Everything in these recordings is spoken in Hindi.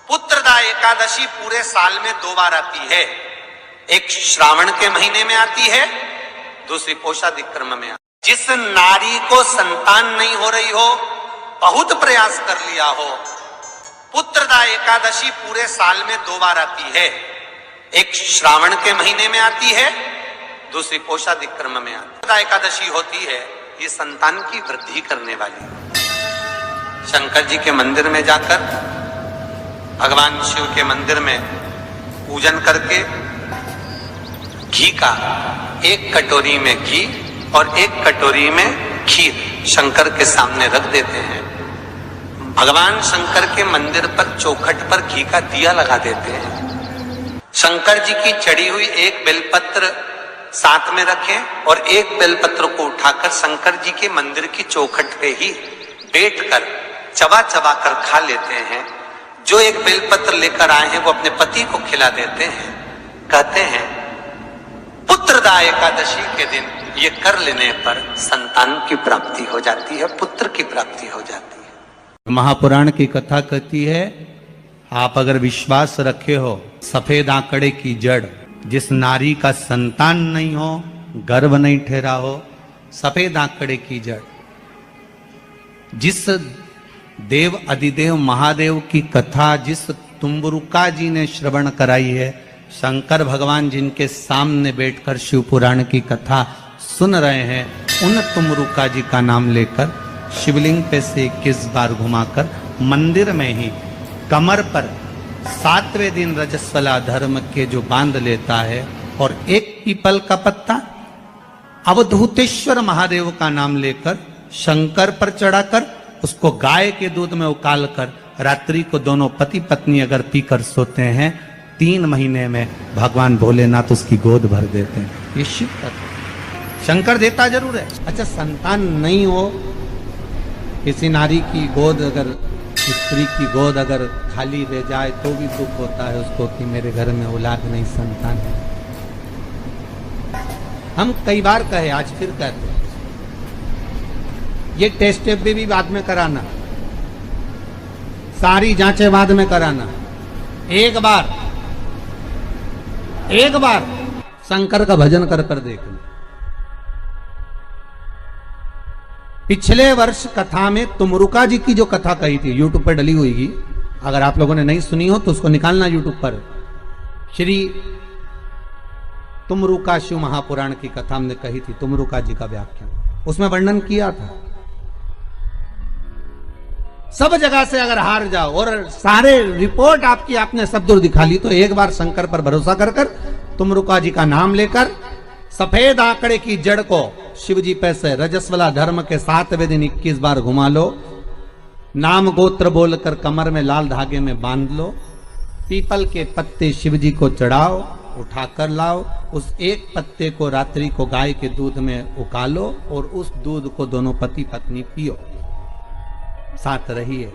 पुत्रदा एकादशी पूरे साल में 2 बार आती है। एक श्रावण के महीने में आती है, दूसरी पोषादिक्रम में आती है। जिस नारी को संतान नहीं हो रही हो, बहुत प्रयास कर लिया हो, पुत्रदा एकादशी पूरे साल में 2 बार आती है। एक श्रावण के महीने में आती है, दूसरी पोषादिक्रम में आती है। पुत्रदा एकादशी होती है, ये संतान की वृद्धि करने वाली। शंकर जी के मंदिर में जाकर, भगवान शिव के मंदिर में पूजन करके घी का 1 कटोरी में घी और 1 कटोरी में खीर शंकर के सामने रख देते हैं। भगवान शंकर के मंदिर पर चौखट पर घी का दिया लगा देते हैं। शंकर जी की चढ़ी हुई 1 बेलपत्र साथ में रखें और 1 बेलपत्र को उठाकर शंकर जी के मंदिर की चौखट पे ही बैठकर चबा चबा कर खा लेते हैं। जो 1 बेलपत्र लेकर आए हैं वो अपने पति को खिला देते हैं। कहते हैं पुत्रदा एकादशी के दिन ये कर लेने पर संतान की प्राप्ति हो जाती है, पुत्र की प्राप्ति हो जाती है। महापुराण की कथा कहती है, आप अगर विश्वास रखे हो, सफेद आंकड़े की जड़, जिस नारी का संतान नहीं हो, गर्भ नहीं ठहरा हो, सफेद आंकड़े की जड़, जिस देव अधिदेव महादेव की कथा जिस तुम्बरुका जी ने श्रवण कराई है, शंकर भगवान जिनके सामने बैठकर शिव पुराण की कथा सुन रहे हैं, उन तुम्बरुका जी का नाम लेकर शिवलिंग पे से 21 बार घुमाकर मंदिर में ही कमर पर 7वें दिन रजस्वला धर्म के जो बांध लेता है और 1 पीपल का पत्ता अवधूतेश्वर महादेव का नाम लेकर शंकर पर चढ़ाकर उसको गाय के दूध में उकाल कर रात्रि को दोनों पति पत्नी अगर पीकर सोते हैं, 3 महीने में भगवान भोलेनाथ उसकी गोद भर देते हैं। ये शिव कथा। शंकर देता जरूर है। अच्छा, संतान नहीं हो, किसी नारी की गोद अगर, स्त्री की गोद अगर खाली रह जाए तो भी दुख होता है उसको कि मेरे घर में औलाद नहीं, संतान है। हम कई बार कहे, आज फिर कहते हैं, ये टेस्ट भी बाद में कराना, सारी जांचें बाद में कराना। एक बार शंकर का भजन कर कर देखना। पिछले वर्ष कथा में तुमरुका जी की जो कथा कही थी, यूट्यूब पर डली हुई, अगर आप लोगों ने नहीं सुनी हो तो उसको निकालना यूट्यूब पर। श्री तुमरुका शिव महापुराण की कथा हमने कही थी, तुमरुका जी का व्याख्यान, उसमें वर्णन किया था। सब जगह से अगर हार जाओ और सारे रिपोर्ट आपकी आपने सब दूर दिखा ली, तो एक बार शंकर पर भरोसा कर कर तुमरुका जी का नाम लेकर सफेद आंकड़े की जड़ को शिव जी पे से रजस्वला धर्म के 7वें दिन 21 बार घुमा लो, नाम गोत्र बोलकर कमर में लाल धागे में बांध लो, पीपल के पत्ते शिव जी को चढ़ाओ, उठाकर लाओ, उस 1 पत्ते को रात्रि को गाय के दूध में उकालो और उस दूध को दोनों पति पत्नी पियो। साथ रहिए,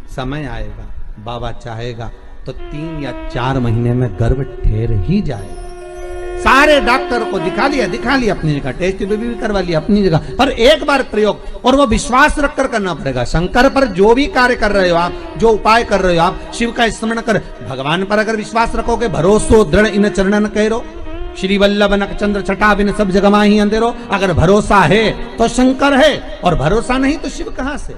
समय आएगा, बाबा चाहेगा तो 3 या 4 महीने में गर्भ ठहर ही जाएगा। सारे डॉक्टर को दिखा लिया अपनी जगह, टेस्ट भी करवा लिया अपनी जगह, पर एक बार प्रयोग, और वो विश्वास रखकर करना पड़ेगा। शंकर पर जो भी कार्य कर रहे हो आप, जो उपाय कर रहे हो आप, शिव का स्मरण कर, भगवान पर अगर विश्वास रखोगे, भरोसो दृढ़ इन चरणन करो, श्री वल्लभ नक चंद्र छटा बिन सब जगमा ही अंधेरो। अगर भरोसा है तो शंकर है, और भरोसा नहीं तो शिव कहां से।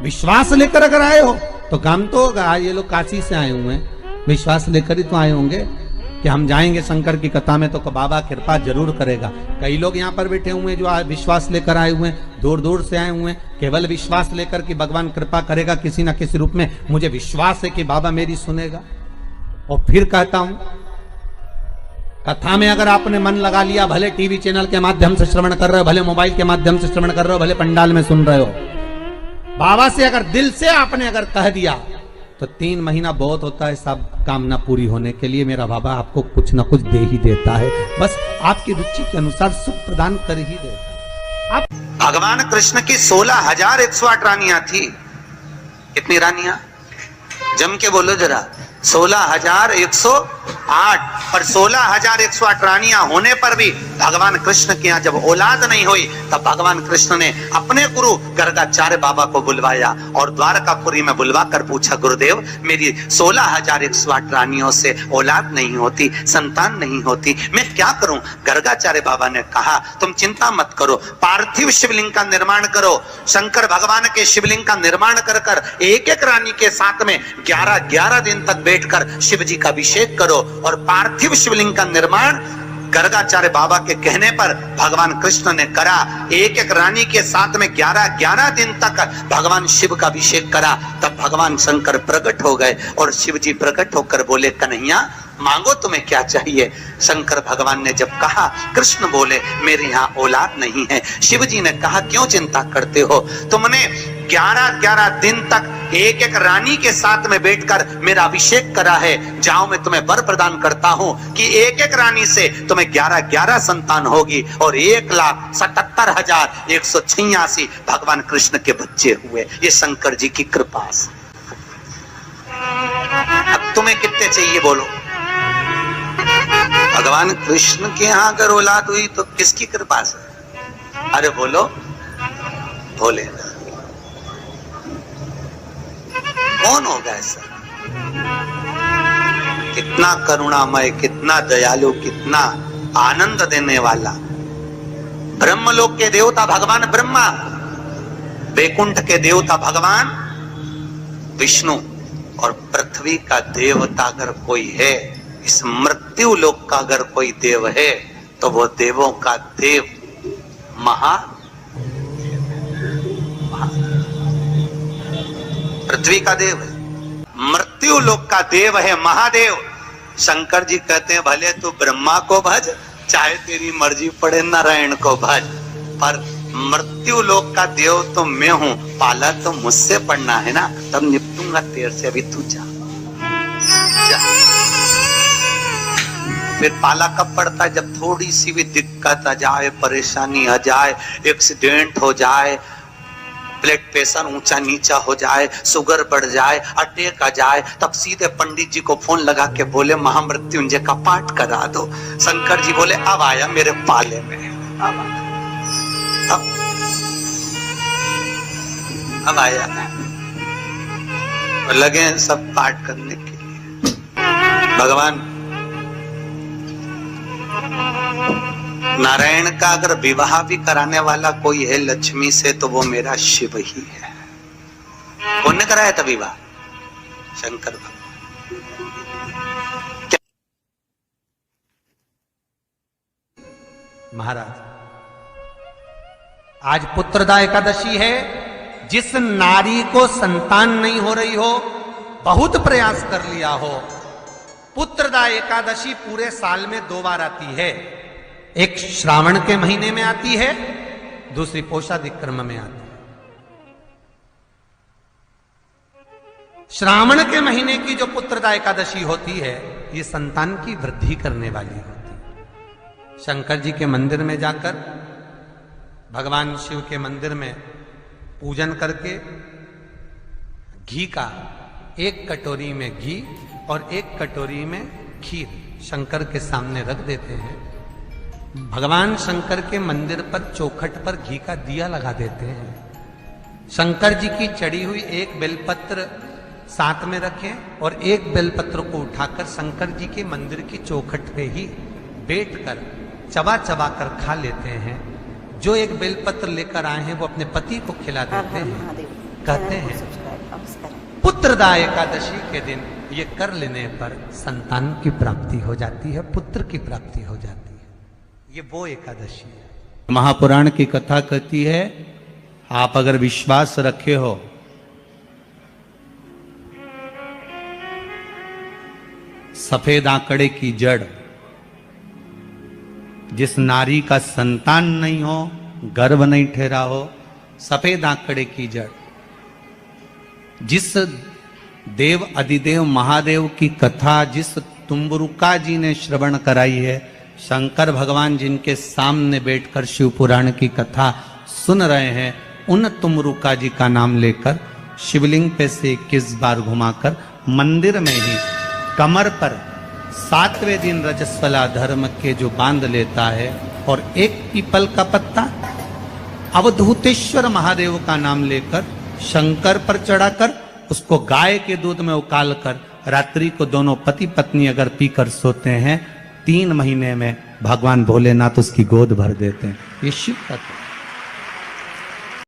विश्वास लेकर अगर आए हो तो काम तो होगा। ये लोग काशी से आए हुए हैं, विश्वास लेकर ही तो आए होंगे कि हम जाएंगे शंकर की कथा में तो बाबा कृपा जरूर करेगा। कई लोग यहाँ पर बैठे हुए हैं जो विश्वास लेकर आए हुए हैं, दूर दूर से आए हुए हैं, केवल विश्वास लेकर कि भगवान कृपा करेगा किसी ना किसी रूप में, मुझे विश्वास है कि बाबा मेरी सुनेगा। और फिर कहता हूं, कथा में अगर आपने मन लगा लिया, भले टीवी चैनल के माध्यम से श्रवण कर रहे हो, भले मोबाइल के माध्यम से श्रवण कर रहे हो, भले पंडाल में सुन रहे हो, बाबा से अगर दिल से आपने अगर कह दिया तो 3 महीना बहुत होता है सब कामना पूरी होने के लिए। मेरा बाबा आपको कुछ ना कुछ दे ही देता है, बस आपकी रुचि के अनुसार सुख प्रदान कर ही देता है। भगवान कृष्ण की 16,108 रानियां थी। कितनी रानियां? जम के बोलो जरा। 16,108 8 पर 16,108 रानियां होने पर भी भगवान कृष्ण के यहाँ जब औलाद नहीं हुई तब भगवान कृष्ण ने अपने गुरु गर्गाचार्य बाबा को बुलवाया और द्वारकापुरी में बुलवा कर पूछा, गुरुदेव मेरी 16,108 रानियों से औलाद नहीं होती, संतान नहीं होती, मैं क्या करूं? गर्गाचार्य बाबा ने कहा, तुम चिंता मत करो, पार्थिव शिवलिंग का निर्माण करो। शंकर भगवान के शिवलिंग का निर्माण कर कर एक एक रानी के साथ में 11-11 दिन तक बैठकर शिव जी का अभिषेक करो। और पार्थिव शिवलिंग का निर्माण गर्गाचार्य बाबा के कहने पर भगवान कृष्ण ने करा। एक एक रानी के साथ में 11-11 दिन तक भगवान शिव का अभिषेक करा। तब भगवान शंकर प्रकट हो गए और शिव जी प्रकट होकर बोले, कन्हैया मांगो तुम्हें क्या चाहिए? शंकर भगवान ने जब कहा, कृष्ण बोले मेरे यहाँ औलाद नहीं है। शिव जी ने कहा, क्यों चिंता करते हो? तुमने 11-11 दिन तक एक एक रानी के साथ में बैठकर मेरा अभिषेक करा है। जाओ मैं तुम्हें वर प्रदान करता हूं कि एक एक रानी से तुम्हें 11-11 संतान होगी और 1,77,186 भगवान कृष्ण के बच्चे हुए। ये शंकर जी की कृपा से। अब तुम्हें कितने चाहिए बोलो? भगवान कृष्ण के यहाँ अगर औलाद हुई तो किसकी कृपा से? अरे बोलो, भोले। कौन होगा ऐसा? कितना करुणामय, कितना दयालु, कितना आनंद देने वाला। ब्रह्मलोक के देवता भगवान ब्रह्मा, वैकुंठ के देवता भगवान विष्णु और पृथ्वी का देवता अगर कोई है, इस मृत्यु लोक का अगर कोई देव है तो वो देवों का देव पृथ्वी का देव है, मृत्यु लोक का देव है महादेव। शंकर जी कहते हैं, भले तू ब्रह्मा को भज, चाहे तेरी मर्जी पड़े नारायण को भज, पर मृत्यु लोक का देव तो मैं हूं, पाला तो मुझसे पड़ना है ना, तब निपटूंगा तेरे से। अभी तू जा। फिर पाला कब पड़ता है? जब थोड़ी सी भी दिक्कत आ जाए, परेशानी आ जाए, एक्सीडेंट हो जाए, ब्लड प्रेशर ऊंचा नीचा हो जाए, शुगर बढ़ जाए, अटैक आ जाए, तब सीधे पंडित जी को फोन लगा के बोले महामृत्युंजय का पाठ करा दो। शंकर जी बोले अब आया मेरे पाले में, अब आया। लगे सब पाठ करने के लिए। भगवान नारायण का अगर विवाह भी कराने वाला कोई है लक्ष्मी से तो वो मेरा शिव ही है। कौन ने कराया था विवाह? शंकर भगवान। महाराज, आज पुत्रदा एकादशी है। जिस नारी को संतान नहीं हो रही हो, बहुत प्रयास कर लिया हो, पुत्रदा एकादशी पूरे साल में 2 बार आती है। एक श्रावण के महीने में आती है, दूसरी पौषाधिक क्रम में आती है। श्रावण के महीने की जो पुत्रदा एकादशी होती है, ये संतान की वृद्धि करने वाली होती है। शंकर जी के मंदिर में जाकर, भगवान शिव के मंदिर में पूजन करके घी का 1 कटोरी में घी और 1 कटोरी में खीर शंकर के सामने रख देते हैं। भगवान शंकर के मंदिर पर चौखट पर घी का दिया लगा देते हैं। शंकर जी की चढ़ी हुई 1 बेलपत्र साथ में रखें और 1 बेलपत्र को उठाकर शंकर जी के मंदिर की चौखट पे ही बैठकर चबा चबा कर खा लेते हैं। जो 1 बेलपत्र लेकर आए हैं वो अपने पति को खिला देते हैं। कहते हैं पुत्रदा एकादशी के दिन ये कर लेने पर संतान की प्राप्ति हो जाती है, पुत्र की प्राप्ति हो जाती है। ये वो एकादशी है। महापुराण की कथा कहती है, आप अगर विश्वास रखे हो, सफेद आंकड़े की जड़, जिस नारी का संतान नहीं हो, गर्भ नहीं ठहरा हो, सफेद आंकड़े की जड़, जिस देव अधिदेव महादेव की कथा जिस तुम्बरुका जी ने श्रवण कराई है, शंकर भगवान जिनके सामने बैठकर शिव पुराण की कथा सुन रहे हैं, उन तुमरुका जी का नाम लेकर शिवलिंग पे से 21 बार घुमाकर मंदिर में ही कमर पर सातवें दिन रजस्वला धर्म के जो बांध लेता है और एक पीपल का पत्ता अवधूतेश्वर महादेव का नाम लेकर शंकर पर चढ़ाकर उसको गाय के दूध में उकाल कर रात्रि को दोनों पति पत्नी अगर पीकर सोते हैं 3 महीने में भगवान भोलेनाथ उसकी गोद भर देते हैं। ये शिव तत्व।